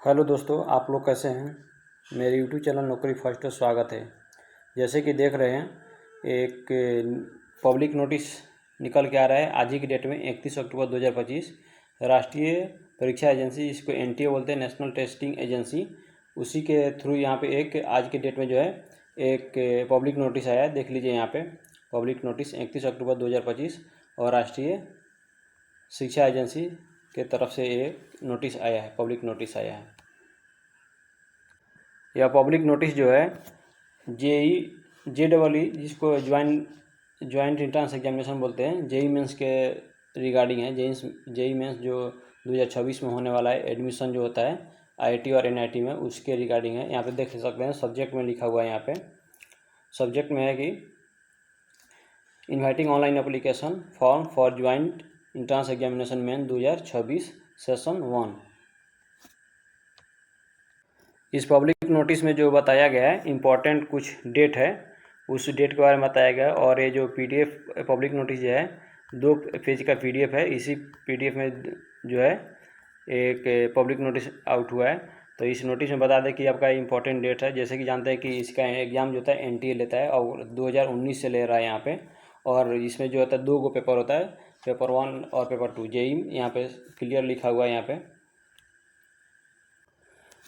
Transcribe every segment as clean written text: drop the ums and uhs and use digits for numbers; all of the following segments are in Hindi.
हेलो दोस्तों, आप लोग कैसे हैं। मेरे यूट्यूब चैनल नौकरी फर्स्ट में स्वागत है। जैसे कि देख रहे हैं, एक पब्लिक नोटिस निकल के आ रहा है आज ही की डेट में 31 अक्टूबर 2025। राष्ट्रीय परीक्षा एजेंसी, जिसको एनटीए बोलते हैं, नेशनल टेस्टिंग एजेंसी, उसी के थ्रू यहाँ पे एक आज की डेट में जो है एक पब्लिक नोटिस आया है। देख लीजिए यहाँ पे पब्लिक नोटिस 31 अक्टूबर 2025 और राष्ट्रीय शिक्षा एजेंसी के तरफ से एक नोटिस आया है, पब्लिक नोटिस आया है। यह पब्लिक नोटिस जो है JEE जिसको ज्वाइंट एंट्रेंस एग्जामिनेशन बोलते हैं, जेई मेंस के रिगार्डिंग है। जेई मेंस जो 2026 में होने वाला है, एडमिशन जो होता है आईआईटी और एनआईटी में, उसके रिगार्डिंग है। यहाँ पे देख सकते हैं सब्जेक्ट में लिखा हुआ है। यहाँ पे सब्जेक्ट में है कि inviting online application form for joint entrance examination main 2026 session 1। इस पब्लिक नोटिस में जो बताया गया है, इम्पॉर्टेंट कुछ डेट है, उस डेट के बारे में बताया गया है। और ये जो पीडीएफ पब्लिक नोटिस जो है 2 पेज का पीडीएफ है। इसी पीडीएफ में जो है एक पब्लिक नोटिस आउट हुआ है। तो इस नोटिस में बता दें कि आपका इम्पॉर्टेंट डेट है। जैसे कि जानते हैं कि इसका एग्ज़ाम जो होता है एनटीए लेता है और 2019 से ले रहा है यहाँ पे। और इसमें जो होता है 2 पेपर होता है, पेपर 1 और पेपर 2 जेई। यहाँ पे क्लियर लिखा हुआ है। यहाँ पे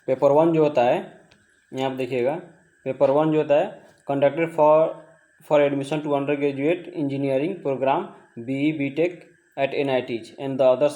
पेपर 1 जो होता है, यहाँ पर देखिएगा, पेपर 1 जो होता है conducted for admission to undergraduate engineering programme BE BTech at NITs and the other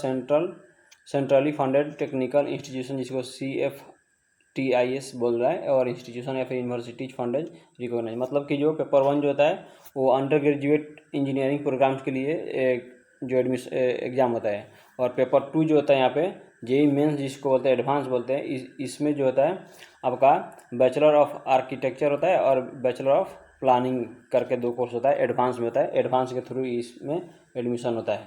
centrally funded technical institution, जिसको CFTIS बोल रहा है, और इंस्टीट्यूशन या फिर यूनिवर्सिटीज फंडेड रिकॉग्नाइज। मतलब कि जो पेपर 1 जो होता है वो अंडर ग्रेजुएट इंजीनियरिंग प्रोग्राम्स के लिए जो एग्ज़ाम होता है। और पेपर 2 जो होता है यहाँ पे जेई मेंस, जिसको बोलते हैं एडवांस बोलते हैं, इसमें जो होता है आपका बैचलर ऑफ आर्किटेक्चर होता है और बैचलर ऑफ प्लानिंग करके 2 कोर्स होता है, एडवांस में होता है। एडवांस के थ्रू इसमें एडमिशन होता है।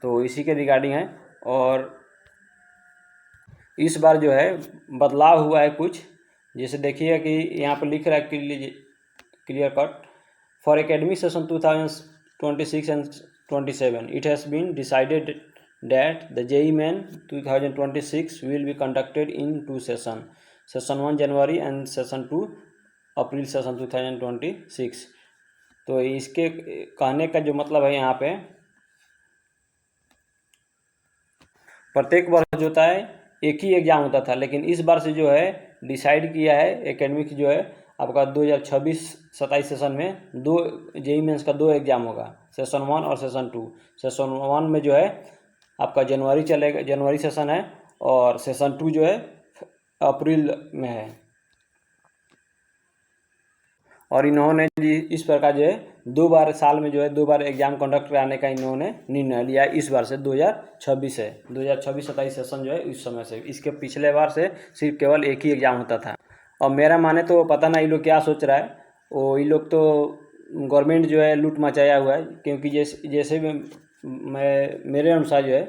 तो इसी के रिगार्डिंग है। और इस बार जो है बदलाव हुआ है कुछ। जैसे देखिए कि यहाँ पर लिख रहा है clear cut, for academic session 2026 and 27 it has been decided that the JEE Main 2026 will be conducted in 2 sessions, Session 1 January and Session 2 April Session 2026। तो इसके कहने का जो मतलब है, यहाँ पे प्रत्येक वर्ष जो होता है एक ही एग्ज़ाम होता था, लेकिन इस बार से जो है डिसाइड किया है एकेडमिक जो है आपका 2026-27 सेशन में 2 जेई मेंस का 2 एग्ज़ाम होगा, सेशन 1 और सेशन 2। सेशन 1 में जो है आपका जनवरी चलेगा, जनवरी सेशन है, और सेशन 2 जो है अप्रैल में है। और इन्होंने इस प्रकार जो है 2 बार साल में जो है 2 बार एग्ज़ाम कंडक्ट कराने का इन्होंने निर्णय लिया। इस बार से 2026 है, 2026-27 सेशन जो है इस समय से। इसके पिछले बार से सिर्फ केवल एक ही एग्ज़ाम होता था। और मेरा माने तो पता ना ये लोग क्या सोच रहा है। वो ये लोग तो गवर्नमेंट जो है लूट मचाया हुआ है, क्योंकि जैसे मेरे अनुसार जो है,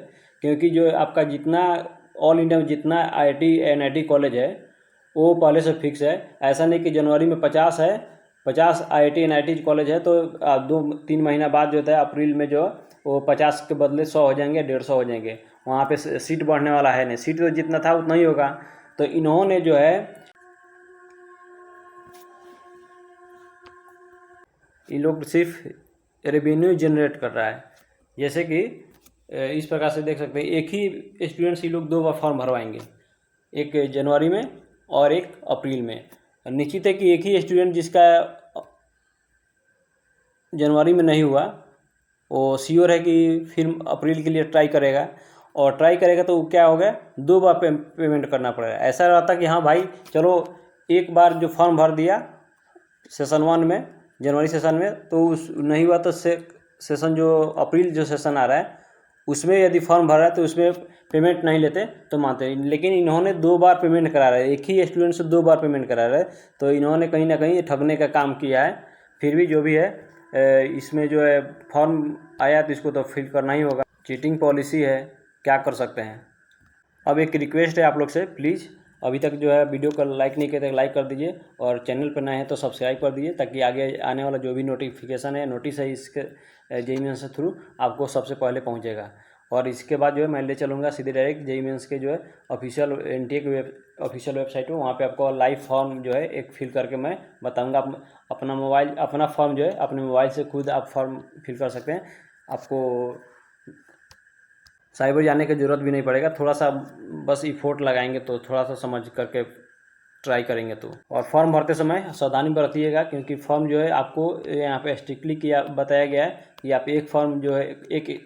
क्योंकि जो आपका जितना ऑल इंडिया में जितना IIT NIT कॉलेज है वो पहले से फिक्स है। ऐसा नहीं कि जनवरी में 50 है, 50 IIT NIT कॉलेज है तो 2-3 महीना बाद जो होता है अप्रैल में जो वो 50 के बदले 100 हो जाएंगे, 150 हो जाएंगे। वहाँ पे सीट बढ़ने वाला है नहीं, सीट तो जितना था उतना ही होगा। तो इन्होंने जो है ये लोग सिर्फ रेवेन्यू जनरेट कर रहा है। जैसे कि इस प्रकार से देख सकते हैं, एक ही स्टूडेंट्स ये लोग 2 बार फॉर्म भरवाएंगे, एक जनवरी में और एक अप्रैल में। निश्चित है कि एक ही स्टूडेंट जिसका जनवरी में नहीं हुआ वो श्योर है कि फिर अप्रैल के लिए ट्राई करेगा, और ट्राई करेगा तो क्या होगा, 2 बार पेमेंट करना पड़ेगा। ऐसा रहता कि हाँ भाई चलो एक बार जो फॉर्म भर दिया सेशन 1 में जनवरी सेशन में, तो उस नहीं हुआ तो सेशन जो अप्रैल जो सेशन आ रहा है उसमें यदि फॉर्म भर रहा है तो उसमें पेमेंट नहीं लेते तो मानते। लेकिन इन्होंने 2 बार पेमेंट करा रहा है, एक ही स्टूडेंट से 2 बार पेमेंट करा रहा है। तो इन्होंने कहीं ना कहीं ठगने का काम किया है। फिर भी जो भी है इसमें जो है फॉर्म आया तो इसको तो फिल करना ही होगा। चीटिंग पॉलिसी है, क्या कर सकते हैं। अब एक रिक्वेस्ट है आप लोग से, प्लीज़ अभी तक जो है वीडियो को लाइक नहीं किए तो लाइक कर दीजिए, और चैनल पर नए हैं तो सब्सक्राइब कर दीजिए, ताकि आगे आने वाला जो भी नोटिफिकेशन है, नोटिस है, इसके जेई मेंस से थ्रू आपको सबसे पहले पहुंचेगा। और इसके बाद जो है मैं ले चलूँगा सीधे डायरेक्ट जेईई मेंस के जो है ऑफिशियल एनटीए के ऑफिशियल वेबसाइट पे। वहाँ पे आपको लाइव फॉर्म जो है एक फिल करके मैं बताऊँगा। अपना फॉर्म जो है अपने मोबाइल से खुद आप फॉर्म फिल कर सकते हैं। आपको साइबर जाने की ज़रूरत भी नहीं पड़ेगा, थोड़ा सा बस इफोर्ट लगाएंगे तो थोड़ा सा समझ करके ट्राई करेंगे तो। और फॉर्म भरते समय सावधानी बरतिएगा, क्योंकि फॉर्म जो है आपको यहाँ पे स्ट्रिक्टली किया बताया गया है कि आप एक फॉर्म जो है एक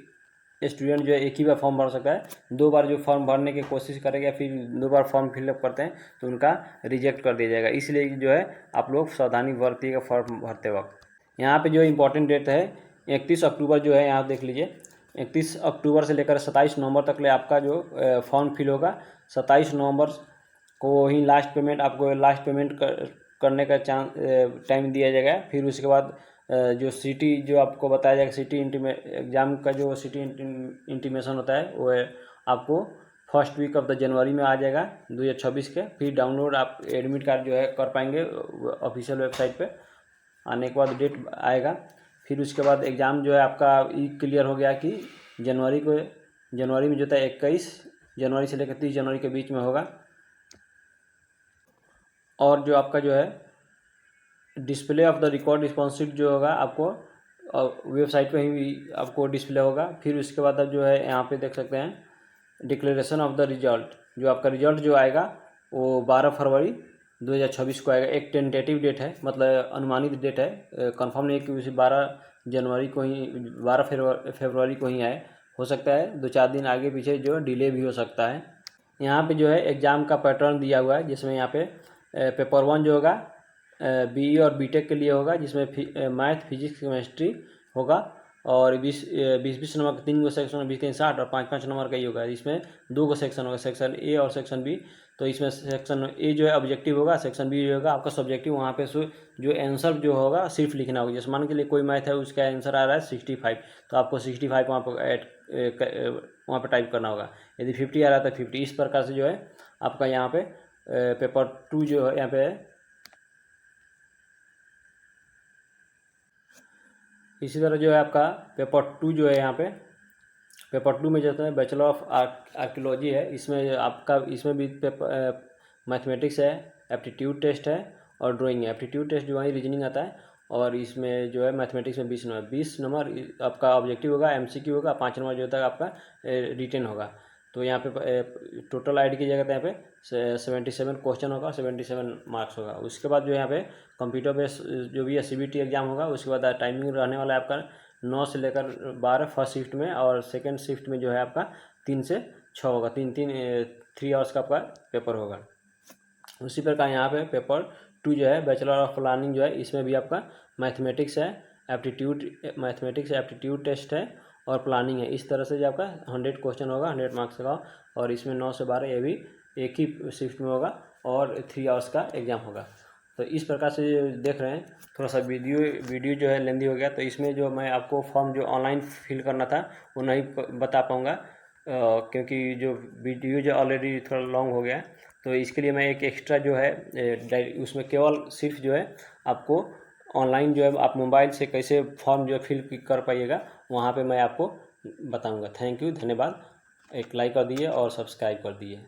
स्टूडेंट जो है एक ही बार फॉर्म भर सकता है। 2 बार जो फॉर्म भरने की कोशिश करेगा फिर 2 बार फॉर्म फिलअप करते हैं तो उनका रिजेक्ट कर दिया जाएगा। इसलिए जो है आप लोग सावधानी बरतिएगा फॉर्म भरते वक्त। यहाँ पे जो इम्पोर्टेंट डेट है 31 अक्टूबर जो है, यहाँ देख लीजिए 31 अक्टूबर से लेकर 27 नवंबर तक ले आपका जो फॉर्म फिल होगा। 27 नवंबर को ही आपको लास्ट पेमेंट करने का टाइम दिया जाएगा। फिर उसके बाद जो सिटी जो आपको बताया जाएगा, सिटी एग्ज़ाम का जो सिटी इंटीमेशन होता है वो आपको first week of the January में आ जाएगा 2026 के। फिर डाउनलोड आप एडमिट कार्ड जो है कर पाएंगे ऑफिशियल वेबसाइट पे। आने के बाद डेट आएगा। फिर उसके बाद एग्ज़ाम जो है आपका क्लियर हो गया कि जनवरी में जो था 21 जनवरी से लेकर 30 जनवरी के बीच में होगा। और जो आपका जो है display of the record response sheet जो होगा आपको वेबसाइट पे ही आपको डिस्प्ले होगा। फिर उसके बाद आप जो है यहाँ पे देख सकते हैं डिक्लेरेशन ऑफ द रिजल्ट। जो आपका रिजल्ट जो आएगा वो 12 फरवरी 2026 को आएगा। एक टेंटेटिव डेट है, मतलब अनुमानित डेट है, कंफर्म नहीं है कि उसी 12 फरवरी को ही आए। हो सकता है 2-4 दिन आगे पीछे जो डिले भी हो सकता है। यहाँ पे जो है एग्ज़ाम का पैटर्न दिया हुआ है, जिसमें यहाँ पे पेपर 1 जो होगा बीई और बीटेक के लिए होगा, जिसमें मैथ फिजिक्स केमिस्ट्री होगा। और 20 नंबर का 3 गो सेक्शन, 20-3-60 और 5-5 नंबर का ही होगा। इसमें 2 गो सेक्शन होगा, सेक्शन ए और सेक्शन बी। तो इसमें सेक्शन ए जो है ऑब्जेक्टिव होगा, सेक्शन बी जो होगा आपका सब्जेक्टिव। वहाँ पे जो आंसर जो होगा सिर्फ लिखना होगा। जैसे मान के लिए कोई मैथ है उसका आंसर आ रहा है 65, तो आपको 65 वहाँ पर टाइप करना होगा। यदि 50 आ रहा है तो 50। इस प्रकार से जो है आपका यहाँ पे पेपर 2 जो है यहाँ पे इसी तरह जो है आपका पेपर 2 जो है यहाँ पे पेपर 2 में जो है बैचलर ऑफ आर्कियोलॉजी है। इसमें भी मैथमेटिक्स है, एप्टीट्यूड टेस्ट है और ड्राइंग है। एप्टीट्यूड टेस्ट जो है रीजनिंग आता है। और इसमें जो है मैथमेटिक्स में 20 नंबर आपका ऑब्जेक्टिव होगा, एमसीक्यू होगा। 5 नंबर जो होता है आपका रिटन होगा। तो यहाँ पे टोटल ऐड की जगह यहाँ पे 77 क्वेश्चन होगा, 77 मार्क्स होगा। उसके बाद जो यहाँ पे कंप्यूटर बेस्ड जो भी है सीबीटी एग्जाम होगा। उसके बाद टाइमिंग रहने वाला है आपका 9 से लेकर 12 फर्स्ट शिफ्ट में, और सेकेंड शिफ्ट में जो है आपका 3 से 6 होगा। 3 आवर्स का आपका पेपर होगा। उसी प्रकार यहाँ पे पेपर 2 जो है बैचलर ऑफ प्लानिंग जो है, इसमें भी आपका मैथमेटिक्स है, एप्टीट्यूड टेस्ट है और प्लानिंग है। इस तरह से जो आपका 100 क्वेश्चन होगा, 100 मार्क्स का। और इसमें 9 से 12 ये भी एक ही शिफ्ट में होगा और 3 आवर्स का एग्ज़ाम होगा। तो इस प्रकार से देख रहे हैं, थोड़ा सा वीडियो जो है लेंदी हो गया। तो इसमें जो मैं आपको फॉर्म जो ऑनलाइन फिल करना था वो नहीं बता पाऊँगा, क्योंकि जो वीडियो जो ऑलरेडी थोड़ा लॉन्ग हो गया है। तो इसके लिए मैं एक एक्स्ट्रा जो है उसमें केवल सिर्फ जो है आपको ऑनलाइन जो है आप मोबाइल से कैसे फॉर्म जो है फिल कर पाइएगा, वहाँ पे मैं आपको बताऊंगा। थैंक यू, धन्यवाद। एक लाइक कर दिए और सब्सक्राइब कर दिए।